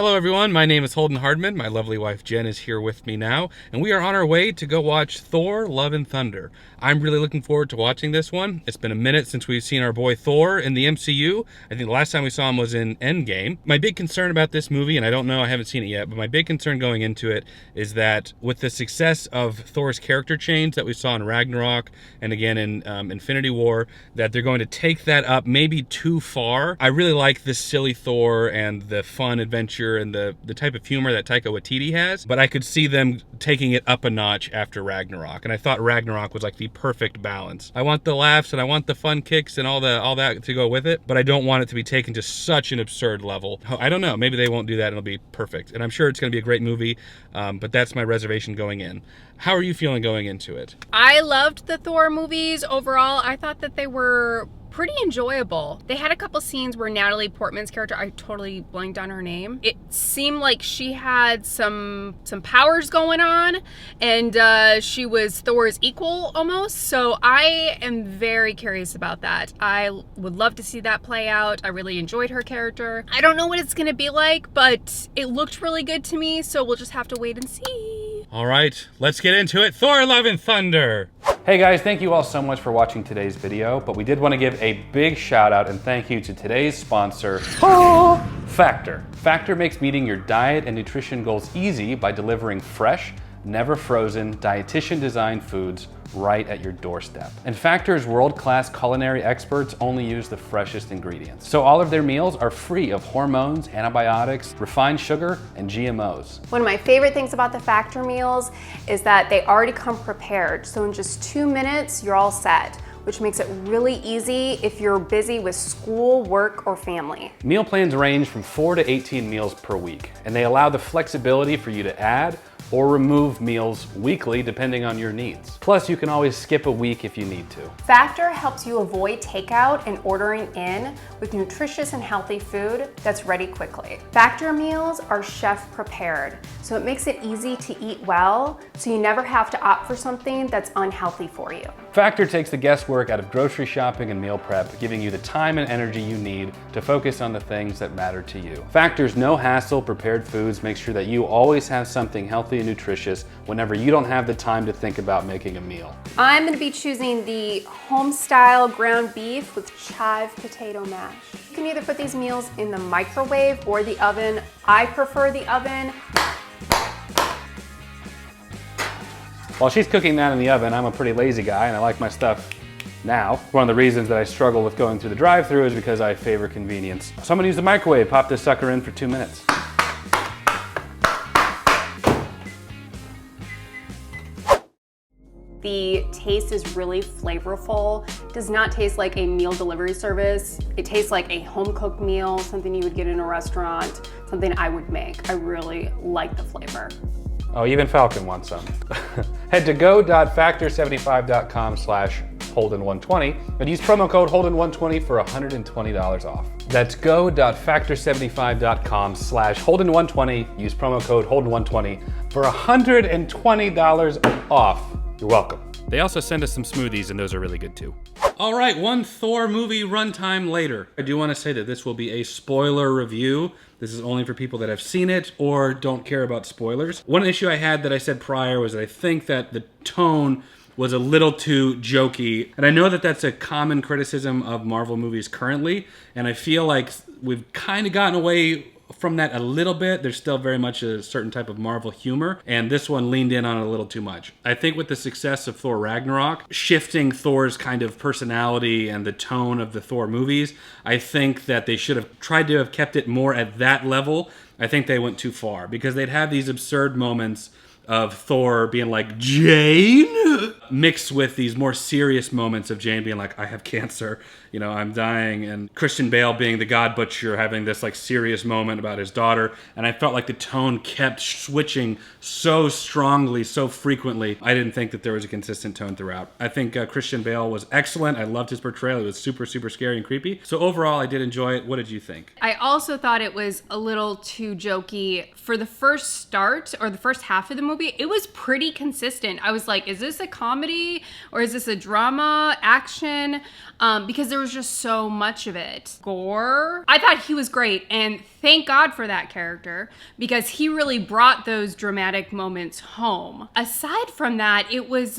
Hello everyone, my name is Holden Hardman. My lovely wife Jen is here with me now, and we are on our way to go watch Thor Love and Thunder. I'm really looking forward to watching this one. It's been a minute since we've seen our boy Thor in the MCU. I think the last time we saw him was in Endgame. My big concern about this movie, and I don't know, I haven't seen it yet, but my big concern going into it is that with the success of Thor's character change that we saw in Ragnarok and again in Infinity War, that they're going to take that up maybe too far. I really like this silly Thor and the fun adventure and the type of humor that Taika Waititi has, but I could see them taking it up a notch after Ragnarok, and I thought Ragnarok was like the perfect balance. I want the laughs and I want the fun kicks and all that to go with it, but I don't want it to be taken to such an absurd level. I don't know, maybe they won't do that and it'll be perfect, and I'm sure it's going to be a great movie, but that's my reservation going in. How are you feeling going into it? I loved the Thor movies overall. I thought that they were pretty enjoyable. They had a couple scenes where Natalie Portman's character, I totally blanked on her name. It seemed like she had some powers going on, and she was Thor's equal almost. So I am very curious about that. I would love to see that play out. I really enjoyed her character. I don't know what it's gonna be like, but it looked really good to me, so we'll just have to wait and see. All right, let's get into it. Thor Love and Thunder. Hey guys, thank you all so much for watching today's video, but we did want to give a big shout out and thank you to today's sponsor, Factor. Factor makes meeting your diet and nutrition goals easy by delivering fresh, never frozen, dietitian designed foods right at your doorstep. And Factor's world-class culinary experts only use the freshest ingredients. So all of their meals are free of hormones, antibiotics, refined sugar, and GMOs. One of my favorite things about the Factor meals is that they already come prepared. So in just 2 minutes, you're all set, which makes it really easy if you're busy with school, work, or family. Meal plans range from 4 to 18 meals per week, and they allow the flexibility for you to add or remove meals weekly depending on your needs. Plus, you can always skip a week if you need to. Factor helps you avoid takeout and ordering in with nutritious and healthy food that's ready quickly. Factor meals are chef prepared, so it makes it easy to eat well, so you never have to opt for something that's unhealthy for you. Factor takes the guesswork out of grocery shopping and meal prep, giving you the time and energy you need to focus on the things that matter to you. Factor's no-hassle prepared foods make sure that you always have something healthy and nutritious whenever you don't have the time to think about making a meal. I'm gonna be choosing the home-style ground beef with chive potato mash. You can either put these meals in the microwave or the oven. I prefer the oven. While she's cooking that in the oven, I'm a pretty lazy guy and I like my stuff now. One of the reasons that I struggle with going through the drive-thru is because I favor convenience. So I'm gonna use the microwave, pop this sucker in for 2 minutes. The taste is really flavorful. It does not taste like a meal delivery service. It tastes like a home-cooked meal, something you would get in a restaurant, something I would make. I really like the flavor. Oh, even Falcon wants some. Head to go.factor75.com/Holden120 and use promo code Holden120 for $120 off. That's go.factor75.com/Holden120. Use promo code Holden120 for $120 off. You're welcome. They also send us some smoothies, and those are really good too. All right, one Thor movie runtime later. I do want to say that this will be a spoiler review. This is only for people that have seen it or don't care about spoilers. One issue I had that I said prior was that I think that the tone was a little too jokey. And I know that that's a common criticism of Marvel movies currently, and I feel like we've kind of gotten away from that a little bit. There's still very much a certain type of Marvel humor, and this one leaned in on it a little too much. I think with the success of Thor Ragnarok, shifting Thor's kind of personality and the tone of the Thor movies, I think that they should have tried to have kept it more at that level. I think they went too far, because they'd have these absurd moments of Thor being like, Jane? Mixed with these more serious moments of Jane being like, I have cancer, you know, I'm dying. And Christian Bale being the God Butcher, having this like serious moment about his daughter. And I felt like the tone kept switching so strongly, so frequently. I didn't think that there was a consistent tone throughout. I think Christian Bale was excellent. I loved his portrayal. It was super, super scary and creepy. So overall, I did enjoy it. What did you think? I also thought it was a little too jokey for the first start, or the first half of the movie. movie, it was pretty consistent. I was like, is this a comedy or is this a drama, action? Because there was just so much of it. Gore, I thought he was great, and thank God for that character because he really brought those dramatic moments home. Aside from that, it was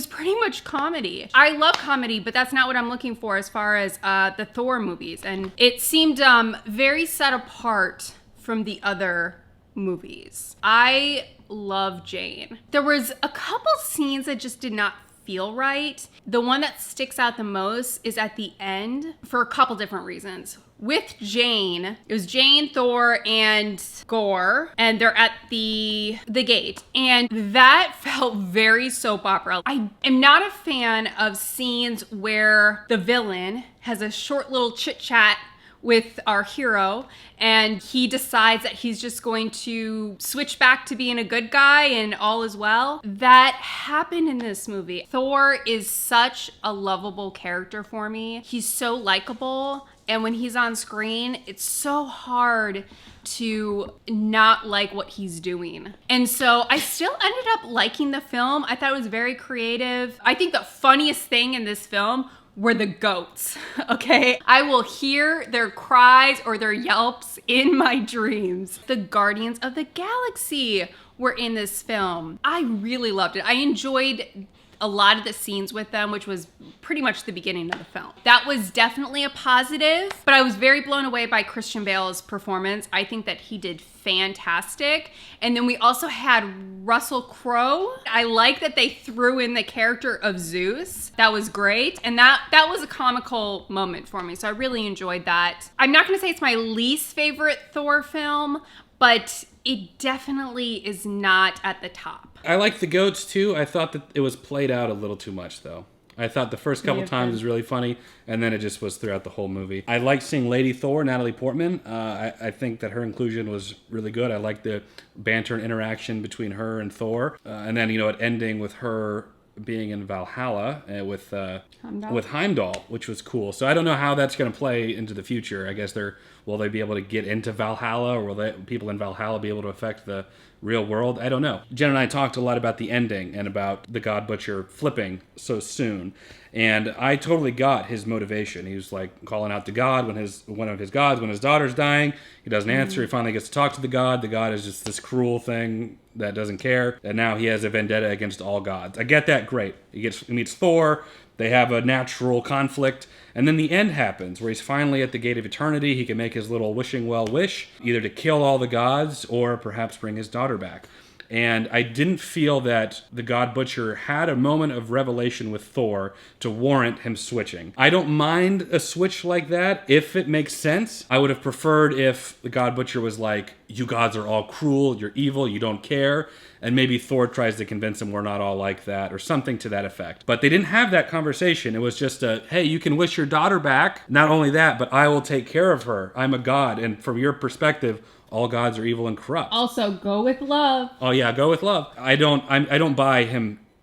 pretty much comedy. I love comedy, but that's not what I'm looking for as far as the Thor movies, and it seemed very set apart from the other movies. I love Jane. There was a couple scenes that just did not feel right. The one that sticks out the most is at the end for a couple different reasons. With Jane, it was Jane, Thor, and Gore, and they're at the gate. And that felt very soap opera. I am not a fan of scenes where the villain has a short little chit chat with our hero, and he decides that he's just going to switch back to being a good guy and all is well. That happened in this movie. Thor is such a lovable character for me. He's so likable, and when he's on screen, it's so hard to not like what he's doing. And so I still ended up liking the film. I thought it was very creative. I think the funniest thing in this film were the goats, okay? I will hear their cries or their yelps in my dreams. The Guardians of the Galaxy were in this film. I really loved it. I enjoyed a lot of the scenes with them, which was pretty much the beginning of the film. That was definitely a positive, but I was very blown away by Christian Bale's performance. I think that he did fantastic. And then we also had Russell Crowe. I like that they threw in the character of Zeus. That was great. And that was a comical moment for me. So I really enjoyed that. I'm not gonna say it's my least favorite Thor film, but it definitely is not at the top. I like the goats too. I thought that it was played out a little too much though. I thought the first couple times was really funny, and then it just was throughout the whole movie. I liked seeing Lady Thor, Natalie Portman. I think that her inclusion was really good. I liked the banter and interaction between her and Thor. And then, it ending with her being in Valhalla with Heimdall, which was cool. So I don't know how that's going to play into the future. I guess will they be able to get into Valhalla, or will people in Valhalla be able to affect the real world? I don't know. Jen and I talked a lot about the ending and about the God Butcher flipping so soon. And I totally got his motivation. He was like calling out to God when his daughter's dying. He doesn't answer. He finally gets to talk to the God. The God is just this cruel thing that doesn't care. And now he has a vendetta against all gods. I get that. Great. He meets Thor. They have a natural conflict. And then the end happens, where he's finally at the gate of eternity. He can make his little wishing well wish, either to kill all the gods or perhaps bring his daughter back. And I didn't feel that the God Butcher had a moment of revelation with Thor to warrant him switching. I don't mind a switch like that if it makes sense. I would have preferred if the God Butcher was like, you gods are all cruel, you're evil, you don't care. And maybe Thor tries to convince him we're not all like that, or something to that effect. But they didn't have that conversation. It was just hey, you can wish your daughter back. Not only that, but I will take care of her. I'm a god. And from your perspective, all gods are evil and corrupt. Also, go with love. Oh yeah, go with love. I don't buy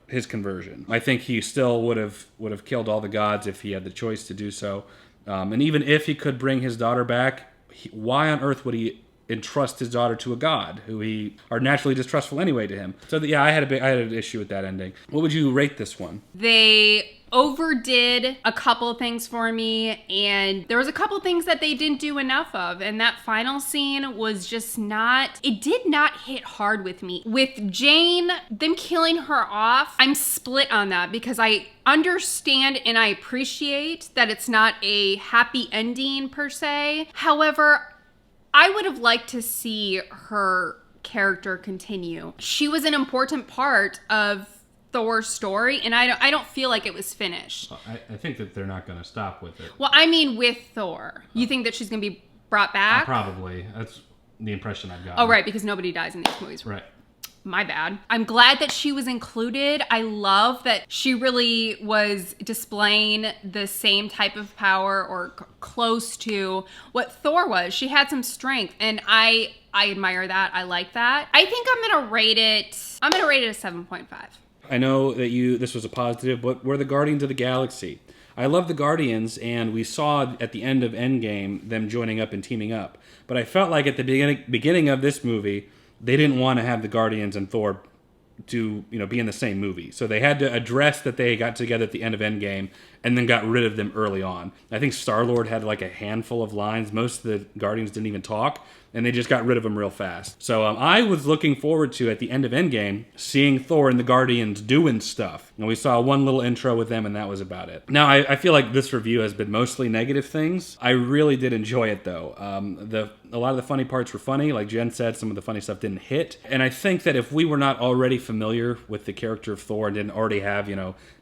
his conversion. I think he still would have killed all the gods if he had the choice to do so. And even if he could bring his daughter back, why on earth would he entrust his daughter to a god who are naturally distrustful anyway to him? So yeah, I had an issue with that ending. What would you rate this one? They overdid a couple of things for me, and there was a couple of things that they didn't do enough of, and that final scene was just it did not hit hard with me. With Jane, them killing her off, I'm split on that because I understand and I appreciate that it's not a happy ending per se. However, I would have liked to see her character continue. She was an important part of Thor's story, and I don't feel like it was finished. I think that they're not going to stop with it. Well, I mean with Thor. You think that she's going to be brought back? Probably. That's the impression I've gotten. Oh, right, because nobody dies in these movies. Right. My bad. I'm glad that she was included. I love that she really was displaying the same type of power or close to what Thor was. She had some strength, and I admire that. I like that. I think I'm going to rate it a 7.5. I know that this was a positive, but we're the Guardians of the Galaxy. I love the Guardians, and we saw at the end of Endgame them joining up and teaming up. But I felt like at the beginning of this movie, they didn't want to have the Guardians and Thor to be in the same movie. So they had to address that they got together at the end of Endgame and then got rid of them early on. I think Star-Lord had like a handful of lines. Most of the Guardians didn't even talk, and they just got rid of them real fast. So I was looking forward to, at the end of Endgame, seeing Thor and the Guardians doing stuff. And we saw one little intro with them, and that was about it. Now, I feel like this review has been mostly negative things. I really did enjoy it, though. A lot of the funny parts were funny. Like Jen said, some of the funny stuff didn't hit. And I think that if we were not already familiar with the character of Thor and didn't already have,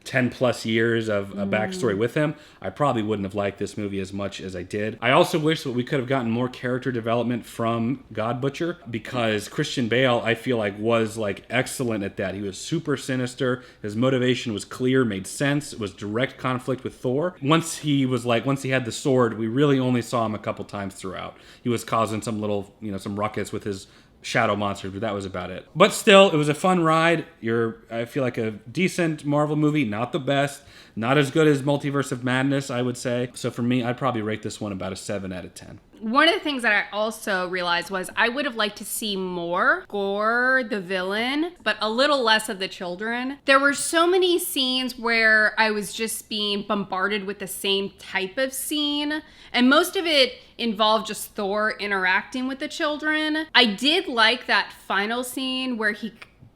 10 plus years of a backstory with him, I probably wouldn't have liked this movie as much as I did. I also wish that we could have gotten more character development from God Butcher, because Christian Bale, I feel like, was like excellent at that. He was super sinister. His motivation was clear, made sense. It was direct conflict with Thor. Once he had the sword, we really only saw him a couple times throughout. He was causing some little, some ruckus with his shadow monsters, but that was about it. But still, it was a fun ride. I feel like a decent Marvel movie, not the best, not as good as Multiverse of Madness, I would say. So for me, I'd probably rate this one about a 7 out of 10. One of the things that I also realized was I would have liked to see more Gore, the villain, but a little less of the children. There were so many scenes where I was just being bombarded with the same type of scene, and most of it involved just Thor interacting with the children. I did like that final scene where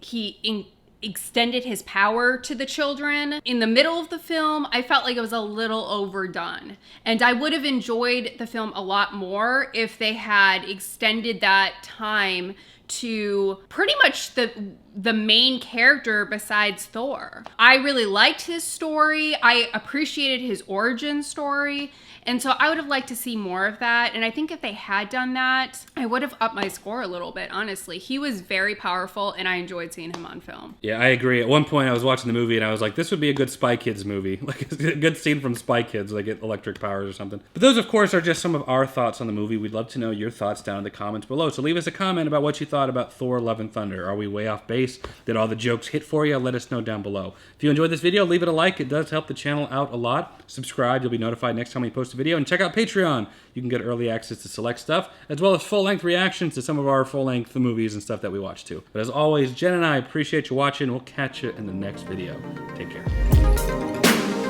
he extended his power to the children. In the middle of the film, I felt like it was a little overdone. And I would have enjoyed the film a lot more if they had extended that time to pretty much the main character besides Thor. I really liked his story. I appreciated his origin story. And so I would have liked to see more of that. And I think if they had done that, I would have upped my score a little bit, honestly. He was very powerful, and I enjoyed seeing him on film. Yeah, I agree. At one point, I was watching the movie, and I was like, this would be a good Spy Kids movie. Like a good scene from Spy Kids, like get electric powers or something. But those, of course, are just some of our thoughts on the movie. We'd love to know your thoughts down in the comments below. So leave us a comment about what you thought about Thor Love and Thunder. Are we way off base? Did all the jokes hit for you? Let us know down below. If you enjoyed this video, leave it a like. It does help the channel out a lot. Subscribe. You'll be notified next time we post a video. And check out Patreon. You can get early access to select stuff, as well as full-length reactions to some of our full-length movies and stuff that we watch too. But as always, Jen and I appreciate you watching. We'll catch you in the next video. Take care.